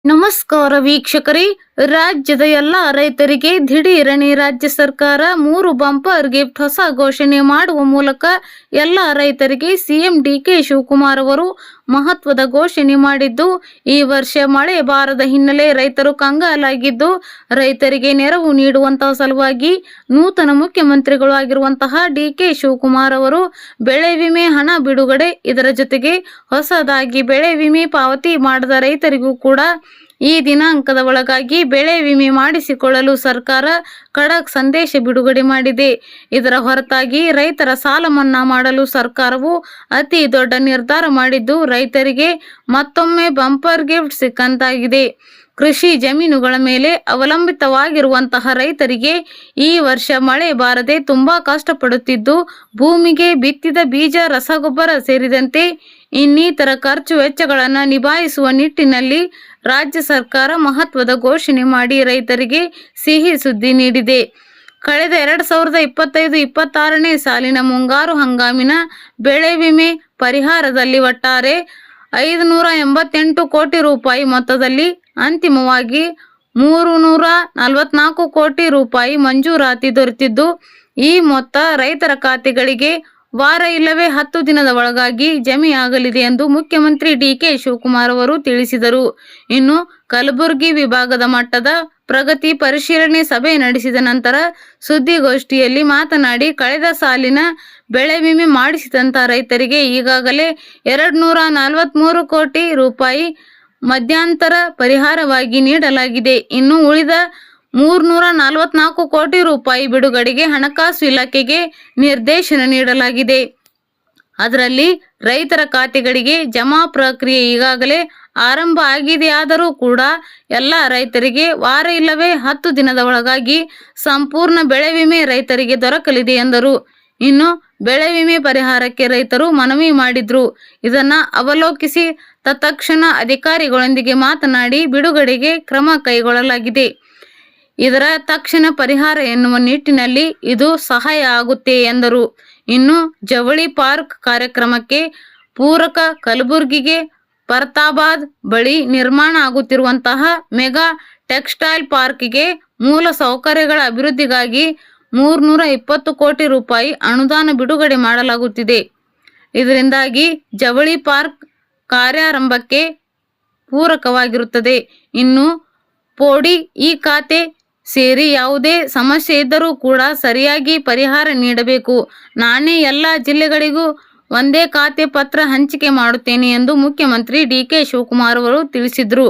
ನಮಸ್ಕಾರ ವೀಕ್ಷಕರೇ. ರಾಜ್ಯದ ಎಲ್ಲ ರೈತರಿಗೆ ದಿಢೀರನೆ ರಾಜ್ಯ ಸರ್ಕಾರ 3 ಬಂಪರ್ ಗಿಫ್ಟ್ ಹೊಸ ಘೋಷಣೆ ಮಾಡುವ ಮೂಲಕ ಎಲ್ಲ ರೈತರಿಗೆ ಸಿಎಂ ಡಿಕೆ ಶಿವಕುಮಾರ್ ಅವರು ಮಹತ್ವದ ಘೋಷಣೆ ಮಾಡಿದ್ದು, ಈ ವರ್ಷ ಮಳೆ ಬಾರದ ಹಿನ್ನೆಲೆ ರೈತರು ಕಂಗಾಲಾಗಿದ್ದು, ರೈತರಿಗೆ ನೆರವು ನೀಡುವಂತಹ ಸಲುವಾಗಿ ನೂತನ ಮುಖ್ಯಮಂತ್ರಿಗಳು ಆಗಿರುವಂತಹ ಡಿಕೆ ಶಿವಕುಮಾರ್ ಅವರು ಬೆಳೆ ವಿಮೆ ಹಣ ಬಿಡುಗಡೆ, ಇದರ ಜೊತೆಗೆ ಹೊಸದಾಗಿ ಬೆಳೆ ವಿಮೆ ಪಾವತಿ ಮಾಡದ ರೈತರಿಗೂ ಕೂಡ ಈ ದಿನಾಂಕದ ಒಳಗಾಗಿ ಬೆಳೆ ವಿಮೆ ಮಾಡಿಸಿಕೊಳ್ಳಲು ಸರ್ಕಾರ ಖಡಕ್ ಸಂದೇಶ ಬಿಡುಗಡೆ ಮಾಡಿದೆ. ಇದರ ಹೊರತಾಗಿ ರೈತರ ಸಾಲ ಮನ್ನಾ ಮಾಡಲು ಸರ್ಕಾರವು ಅತಿ ದೊಡ್ಡ ನಿರ್ಧಾರ ಮಾಡಿದ್ದು, ರೈತರಿಗೆ ಮತ್ತೊಮ್ಮೆ ಬಂಪರ್ ಗಿಫ್ಟ್ ಸಿಕ್ಕಂತಾಗಿದೆ. ಕೃಷಿ ಜಮೀನುಗಳ ಮೇಲೆ ಅವಲಂಬಿತವಾಗಿರುವಂತಹ ರೈತರಿಗೆ ಈ ವರ್ಷ ಮಳೆ ಬಾರದೆ ತುಂಬಾ ಕಷ್ಟಪಡುತ್ತಿದ್ದು, ಭೂಮಿಗೆ ಬಿತ್ತಿದ ಬೀಜ, ರಸಗೊಬ್ಬರ ಸೇರಿದಂತೆ ಇನ್ನಿತರ ಖರ್ಚು ವೆಚ್ಚಗಳನ್ನು ನಿಭಾಯಿಸುವ ನಿಟ್ಟಿನಲ್ಲಿ ರಾಜ್ಯ ಸರ್ಕಾರ ಮಹತ್ವದ ಘೋಷಣೆ ಮಾಡಿ ರೈತರಿಗೆ ಸಿಹಿ ಸುದ್ದಿ ನೀಡಿದೆ. ಕಳೆದ 2025-26ನೇ ಸಾಲಿನ ಮುಂಗಾರು ಹಂಗಾಮಿನ ಬೆಳೆ ವಿಮೆ ಪರಿಹಾರದಲ್ಲಿ ಒಟ್ಟಾರೆ 588 ಕೋಟಿ ರೂಪಾಯಿ ಮೊತ್ತದಲ್ಲಿ ಅಂತಿಮವಾಗಿ 344 ಕೋಟಿ ರೂಪಾಯಿ ಮಂಜೂರಾತಿ ದೊರೆತಿದ್ದು, ಈ ಮೊತ್ತ ರೈತರ ಖಾತೆಗಳಿಗೆ ವಾರ ಇಲ್ಲವೇ 10 ದಿನದ ಒಳಗಾಗಿ ಜಮೆಯಾಗಲಿದೆ ಎಂದು ಮುಖ್ಯಮಂತ್ರಿ ಡಿಕೆ ಶಿವಕುಮಾರ್ ಅವರು ತಿಳಿಸಿದರು. ಇನ್ನು ಕಲಬುರಗಿ ವಿಭಾಗದ ಮಟ್ಟದ ಪ್ರಗತಿ ಪರಿಶೀಲನೆ ಸಭೆ ನಡೆಸಿದ ನಂತರ ಸುದ್ದಿಗೋಷ್ಠಿಯಲ್ಲಿ ಮಾತನಾಡಿ, ಕಳೆದ ಸಾಲಿನ ಬೆಳೆ ವಿಮೆ ಮಾಡಿಸಿದಂತ ರೈತರಿಗೆ ಈಗಾಗಲೇ 243 ಕೋಟಿ ರೂಪಾಯಿ ಮಧ್ಯಂತರ ಪರಿಹಾರವಾಗಿ ನೀಡಲಾಗಿದೆ. ಇನ್ನು ಉಳಿದ 344 ಕೋಟಿ ರೂಪಾಯಿ ಬಿಡುಗಡೆಗೆ ಹಣಕಾಸು ಇಲಾಖೆಗೆ ನಿರ್ದೇಶನ ನೀಡಲಾಗಿದೆ. ಅದರಲ್ಲಿ ರೈತರ ಖಾತೆಗಳಿಗೆ ಜಮಾ ಪ್ರಕ್ರಿಯೆ ಈಗಾಗಲೇ ಆರಂಭ ಆಗಿದೆಯಾದರೂ ಕೂಡ ಎಲ್ಲ ರೈತರಿಗೆ ವಾರ ಇಲ್ಲವೇ 10 ದಿನದ ಒಳಗಾಗಿ ಸಂಪೂರ್ಣ ಬೆಳೆ ವಿಮೆ ರೈತರಿಗೆ ದೊರಕಲಿದೆ ಎಂದರು. ಇನ್ನು ಬೆಳೆ ವಿಮೆ ಪರಿಹಾರಕ್ಕೆ ರೈತರು ಮನವಿ ಮಾಡಿದ್ರು. ಇದನ್ನ ಅವಲೋಕಿಸಿ ತತ್ಕ್ಷಣ ಅಧಿಕಾರಿಗಳೊಂದಿಗೆ ಮಾತನಾಡಿ ಬಿಡುಗಡೆಗೆ ಕ್ರಮ ಕೈಗೊಳ್ಳಲಾಗಿದೆ. ಇದರ ತಕ್ಷಣ ಪರಿಹಾರ ಎನ್ನುವ ನಿಟ್ಟಿನಲ್ಲಿ ಇದು ಸಹಾಯ ಆಗುತ್ತೆ ಎಂದರು. ಇನ್ನು ಜವಳಿ ಪಾರ್ಕ್ ಕಾರ್ಯಕ್ರಮಕ್ಕೆ ಪೂರಕ ಕಲಬುರಗಿಗೆ ಫರ್ತಾಬಾದ್ ಬಳಿ ನಿರ್ಮಾಣ ಆಗುತ್ತಿರುವಂತಹ ಮೆಗಾ ಟೆಕ್ಸ್ಟೈಲ್ ಪಾರ್ಕ್ಗೆ ಮೂಲ ಸೌಕರ್ಯಗಳ ಅಭಿವೃದ್ಧಿಗಾಗಿ 320 ಕೋಟಿ ರೂಪಾಯಿ ಅನುದಾನ ಬಿಡುಗಡೆ ಮಾಡಲಾಗುತ್ತಿದೆ. ಇದರಿಂದಾಗಿ ಜವಳಿ ಪಾರ್ಕ್ ಕಾರ್ಯಾರಂಭಕ್ಕೆ ಪೂರಕವಾಗಿರುತ್ತದೆ. ಇನ್ನು ಪೋಡಿ ಈ ಖಾತೆ ಸೇರಿ ಯಾವುದೇ ಸಮಸ್ಯೆ ಇದ್ದರೂ ಕೂಡ ಸರಿಯಾಗಿ ಪರಿಹಾರ ನೀಡಬೇಕು. ನಾನೇ ಎಲ್ಲ ಜಿಲ್ಲೆಗಳಿಗೂ ಒಂದೇ ಖಾತೆ ಪತ್ರ ಹಂಚಿಕೆ ಮಾಡುತ್ತೇನೆ ಎಂದು ಮುಖ್ಯಮಂತ್ರಿ ಡಿಕೆ ಶಿವಕುಮಾರ್ ಅವರು ತಿಳಿಸಿದರು.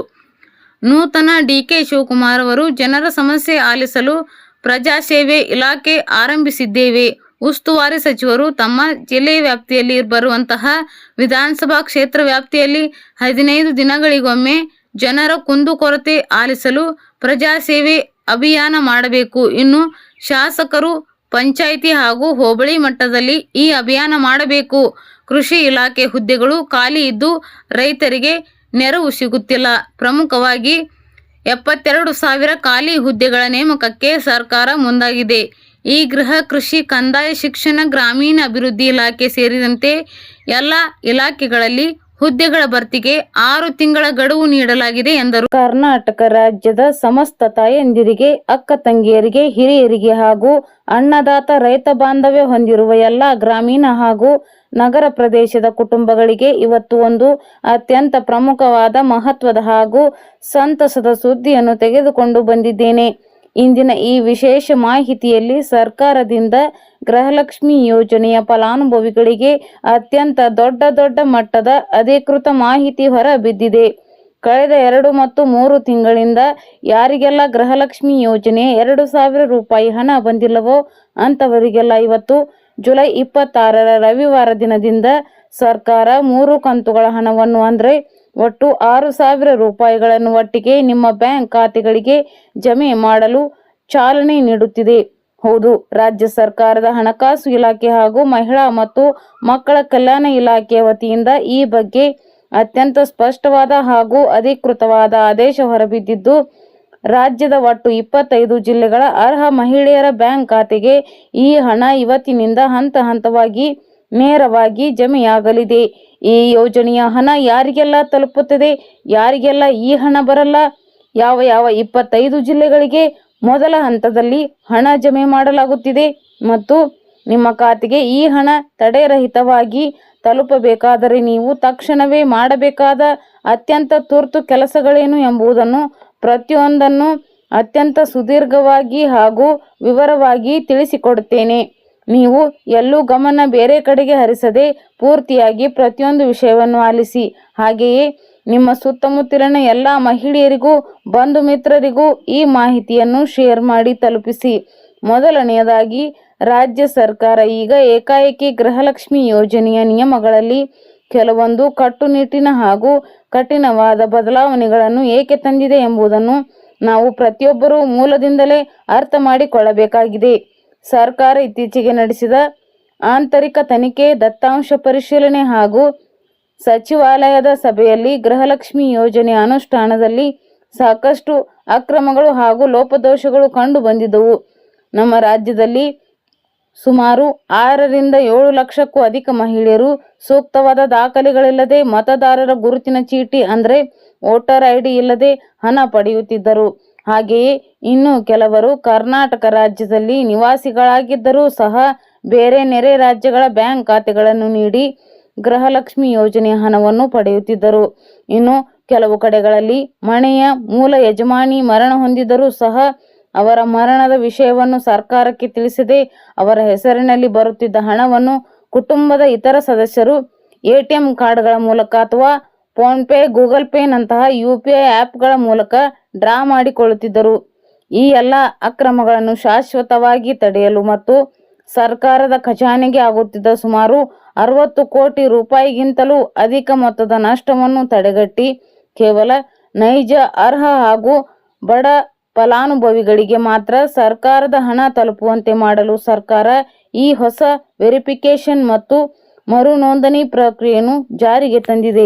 ನೂತನ ಡಿಕೆ ಶಿವಕುಮಾರ್ ಅವರು ಜನರ ಸಮಸ್ಯೆ ಆಲಿಸಲು ಪ್ರಜಾಸೇವೆ ಇಲಾಖೆ ಆರಂಭಿಸಿದ್ದೇವೆ. ಉಸ್ತುವಾರಿ ಸಚಿವರು ತಮ್ಮ ಜಿಲ್ಲೆ ವ್ಯಾಪ್ತಿಯಲ್ಲಿ ಬರುವಂತಹ ವಿಧಾನಸಭಾ ಕ್ಷೇತ್ರ ವ್ಯಾಪ್ತಿಯಲ್ಲಿ 15 ದಿನಗಳಿಗೊಮ್ಮೆ ಜನರ ಕುಂದುಕೊರತೆ ಆಲಿಸಲು ಪ್ರಜಾಸೇವೆ ಅಭಿಯಾನ ಮಾಡಬೇಕು. ಇನ್ನು ಶಾಸಕರು ಪಂಚಾಯಿತಿ ಹಾಗೂ ಹೋಬಳಿ ಮಟ್ಟದಲ್ಲಿ ಈ ಅಭಿಯಾನ ಮಾಡಬೇಕು. ಕೃಷಿ ಇಲಾಖೆ ಹುದ್ದೆಗಳು ಖಾಲಿ ಇದ್ದು ರೈತರಿಗೆ ನೆರವು ಸಿಗುತ್ತಿಲ್ಲ. ಪ್ರಮುಖವಾಗಿ 72,000 ಖಾಲಿ ಹುದ್ದೆಗಳ ನೇಮಕಕ್ಕೆ ಸರ್ಕಾರ ಮುಂದಾಗಿದೆ. ಈ ಗೃಹ, ಕೃಷಿ, ಕಂದಾಯ, ಶಿಕ್ಷಣ, ಗ್ರಾಮೀಣ ಅಭಿವೃದ್ಧಿ ಇಲಾಖೆ ಸೇರಿದಂತೆ ಎಲ್ಲ ಇಲಾಖೆಗಳಲ್ಲಿ ಹುದ್ದೆಗಳ ಭರ್ತಿಗೆ 6 ತಿಂಗಳ ಗಡುವು ನೀಡಲಾಗಿದೆ ಎಂದರು. ಕರ್ನಾಟಕ ರಾಜ್ಯದ ಸಮಸ್ತ ತಾಯಂದಿರಿಗೆ, ಅಕ್ಕ ತಂಗಿಯರಿಗೆ, ಹಿರಿಯರಿಗೆ ಹಾಗೂ ಅನ್ನದಾತ ರೈತ ಬಾಂಧವ್ಯ ಹೊಂದಿರುವ ಎಲ್ಲ ಗ್ರಾಮೀಣ ಹಾಗೂ ನಗರ ಪ್ರದೇಶದ ಕುಟುಂಬಗಳಿಗೆ ಇವತ್ತು ಒಂದು ಅತ್ಯಂತ ಪ್ರಮುಖವಾದ, ಮಹತ್ವದ ಹಾಗೂ ಸಂತಸದ ಸುದ್ದಿಯನ್ನು ತೆಗೆದುಕೊಂಡು ಬಂದಿದ್ದೇನೆ. ಇಂದಿನ ಈ ವಿಶೇಷ ಮಾಹಿತಿಯಲ್ಲಿ ಸರ್ಕಾರದಿಂದ ಗೃಹಲಕ್ಷ್ಮಿ ಯೋಜನೆಯ ಫಲಾನುಭವಿಗಳಿಗೆ ಅತ್ಯಂತ ದೊಡ್ಡ ಮಟ್ಟದ ಅಧಿಕೃತ ಮಾಹಿತಿ ಹೊರಬಿದ್ದಿದೆ. ಕಳೆದ 2 ಮತ್ತು 3 ತಿಂಗಳಿಂದ ಯಾರಿಗೆಲ್ಲ ಗೃಹಲಕ್ಷ್ಮಿ ಯೋಜನೆ 2,000 ರೂಪಾಯಿ ಹಣ ಬಂದಿಲ್ಲವೋ ಅಂಥವರಿಗೆಲ್ಲ ಇವತ್ತು ಜುಲೈ 26ರ ರವಿವಾರ ದಿನದಿಂದ ಸರ್ಕಾರ 3 ಕಂತುಗಳ ಹಣವನ್ನು ಅಂದರೆ ಒಟ್ಟು 6,000 ರೂಪಾಯಿಗಳನ್ನು ಒಟ್ಟಿಗೆ ನಿಮ್ಮ ಬ್ಯಾಂಕ್ ಖಾತೆಗಳಿಗೆ ಜಮೆ ಮಾಡಲು ಚಾಲನೆ ನೀಡುತ್ತಿದೆ. ಹೌದು, ರಾಜ್ಯ ಸರ್ಕಾರದ ಹಣಕಾಸು ಇಲಾಖೆ ಹಾಗೂ ಮಹಿಳಾ ಮತ್ತು ಮಕ್ಕಳ ಕಲ್ಯಾಣ ಇಲಾಖೆಯ ವತಿಯಿಂದ ಈ ಬಗ್ಗೆ ಅತ್ಯಂತ ಸ್ಪಷ್ಟವಾದ ಹಾಗೂ ಅಧಿಕೃತವಾದ ಆದೇಶ ಹೊರಬಿದ್ದಿದ್ದು, ರಾಜ್ಯದ ಒಟ್ಟು 25 ಜಿಲ್ಲೆಗಳ ಅರ್ಹ ಮಹಿಳೆಯರ ಬ್ಯಾಂಕ್ ಖಾತೆಗೆ ಈ ಹಣ ಇವತ್ತಿನಿಂದ ಹಂತವಾಗಿ ನೇರವಾಗಿ ಜಮೆಯಾಗಲಿದೆ. ಈ ಯೋಜನೆಯ ಹಣ ಯಾರಿಗೆಲ್ಲ ತಲುಪುತ್ತದೆ, ಯಾರಿಗೆಲ್ಲ ಈ ಹಣ ಬರಲ್ಲ, ಯಾವ ಯಾವ 25 ಜಿಲ್ಲೆಗಳಿಗೆ ಮೊದಲ ಹಂತದಲ್ಲಿ ಹಣ ಜಮೆ ಮಾಡಲಾಗುತ್ತಿದೆ ಮತ್ತು ನಿಮ್ಮ ಖಾತೆಗೆ ಈ ಹಣ ತಡೆರಹಿತವಾಗಿ ತಲುಪಬೇಕಾದರೆ ನೀವು ತಕ್ಷಣವೇ ಮಾಡಬೇಕಾದ ಅತ್ಯಂತ ತುರ್ತು ಕೆಲಸಗಳೇನು ಎಂಬುದನ್ನು ಪ್ರತಿಯೊಂದನ್ನು ಅತ್ಯಂತ ಸುದೀರ್ಘವಾಗಿ ಹಾಗೂ ವಿವರವಾಗಿ ತಿಳಿಸಿಕೊಡುತ್ತೇನೆ. ನೀವು ಎಲ್ಲೂ ಗಮನ ಬೇರೆ ಕಡೆಗೆ ಹರಿಸದೆ ಪೂರ್ತಿಯಾಗಿ ಪ್ರತಿಯೊಂದು ವಿಷಯವನ್ನು ಆಲಿಸಿ. ಹಾಗೆಯೇ ನಿಮ್ಮ ಸುತ್ತಮುತ್ತಲಿನ ಎಲ್ಲ ಮಹಿಳೆಯರಿಗೂ ಬಂಧು ಮಿತ್ರರಿಗೂ ಈ ಮಾಹಿತಿಯನ್ನು ಶೇರ್ ಮಾಡಿ ತಲುಪಿಸಿ. ಮೊದಲನೆಯದಾಗಿ, ರಾಜ್ಯ ಸರ್ಕಾರ ಈಗ ಏಕಾಏಕಿ ಗೃಹಲಕ್ಷ್ಮಿ ಯೋಜನೆಯ ನಿಯಮಗಳಲ್ಲಿ ಕೆಲವೊಂದು ಕಟ್ಟುನಿಟ್ಟಿನ ಹಾಗೂ ಕಠಿಣವಾದ ಬದಲಾವಣೆಗಳನ್ನು ಏಕೆ ತಂದಿದೆ ಎಂಬುದನ್ನು ನಾವು ಪ್ರತಿಯೊಬ್ಬರೂ ಮೂಲದಿಂದಲೇ ಅರ್ಥ ಮಾಡಿಕೊಳ್ಳಬೇಕಾಗಿದೆ. ಸರ್ಕಾರ ಇತ್ತೀಚೆಗೆ ನಡೆಸಿದ ಆಂತರಿಕ ತನಿಖೆ, ದತ್ತಾಂಶ ಪರಿಶೀಲನೆ ಹಾಗೂ ಸಚಿವಾಲಯದ ಸಭೆಯಲ್ಲಿ ಗೃಹಲಕ್ಷ್ಮಿ ಯೋಜನೆ ಅನುಷ್ಠಾನದಲ್ಲಿ ಸಾಕಷ್ಟು ಅಕ್ರಮಗಳು ಹಾಗೂ ಲೋಪದೋಷಗಳು ಕಂಡು ಬಂದಿದ್ದವು. ನಮ್ಮ ರಾಜ್ಯದಲ್ಲಿ ಸುಮಾರು 6 ರಿಂದ 7 ಲಕ್ಷಕ್ಕೂ ಅಧಿಕ ಮಹಿಳೆಯರು ಸೂಕ್ತವಾದ ದಾಖಲೆಗಳಿಲ್ಲದೆ ಮತದಾರರ ಗುರುತಿನ ಚೀಟಿ ಅಂದರೆ ವೋಟರ್ ಐಡಿ ಇಲ್ಲದೆ ಹಣ ಪಡೆಯುತ್ತಿದ್ದರು. ಹಾಗೆಯೇ ಇನ್ನು ಕೆಲವರು ಕರ್ನಾಟಕ ರಾಜ್ಯದಲ್ಲಿ ನಿವಾಸಿಗಳಾಗಿದ್ದರೂ ಸಹ ಬೇರೆ ನೆರೆ ರಾಜ್ಯಗಳ ಬ್ಯಾಂಕ್ ಖಾತೆಗಳನ್ನು ನೀಡಿ ಗೃಹಲಕ್ಷ್ಮಿ ಯೋಜನೆಯ ಹಣವನ್ನು ಪಡೆಯುತ್ತಿದ್ದರು. ಇನ್ನು ಕೆಲವು ಕಡೆಗಳಲ್ಲಿ ಮನೆಯ ಮೂಲ ಯಜಮಾನಿ ಮರಣ ಹೊಂದಿದರೂ ಸಹ ಅವರ ಮರಣದ ವಿಷಯವನ್ನು ಸರ್ಕಾರಕ್ಕೆ ತಿಳಿಸದೆ ಅವರ ಹೆಸರಿನಲ್ಲಿ ಬರುತ್ತಿದ್ದ ಹಣವನ್ನು ಕುಟುಂಬದ ಇತರ ಸದಸ್ಯರು ATM ಕಾರ್ಡ್ಗಳ ಮೂಲಕ ಅಥವಾ ಫೋನ್ಪೇ, ಗೂಗಲ್ ಪೇ ನಂತಹ UPI ಆ್ಯಪ್ಗಳ ಮೂಲಕ ಡ್ರಾ ಮಾಡಿಕೊಳ್ಳುತ್ತಿದ್ದರು. ಈ ಎಲ್ಲ ಅಕ್ರಮಗಳನ್ನು ಶಾಶ್ವತವಾಗಿ ತಡೆಯಲು ಮತ್ತು ಸರ್ಕಾರದ ಖಜಾನೆಗೆ ಆಗುತ್ತಿದ್ದ ಸುಮಾರು 60 ಕೋಟಿ ರೂಪಾಯಿಗಿಂತಲೂ ಅಧಿಕ ಮೊತ್ತದ ನಷ್ಟವನ್ನು ತಡೆಗಟ್ಟಿ ಕೇವಲ ನೈಜ, ಅರ್ಹ ಹಾಗೂ ಬಡ ಫಲಾನುಭವಿಗಳಿಗೆ ಮಾತ್ರ ಸರ್ಕಾರದ ಹಣ ತಲುಪುವಂತೆ ಮಾಡಲು ಸರ್ಕಾರ ಈ ಹೊಸ ವೆರಿಫಿಕೇಶನ್ ಮತ್ತು ಮರು ನೋಂದಣಿ ಪ್ರಕ್ರಿಯೆಯನ್ನು ಜಾರಿಗೆ ತಂದಿದೆ.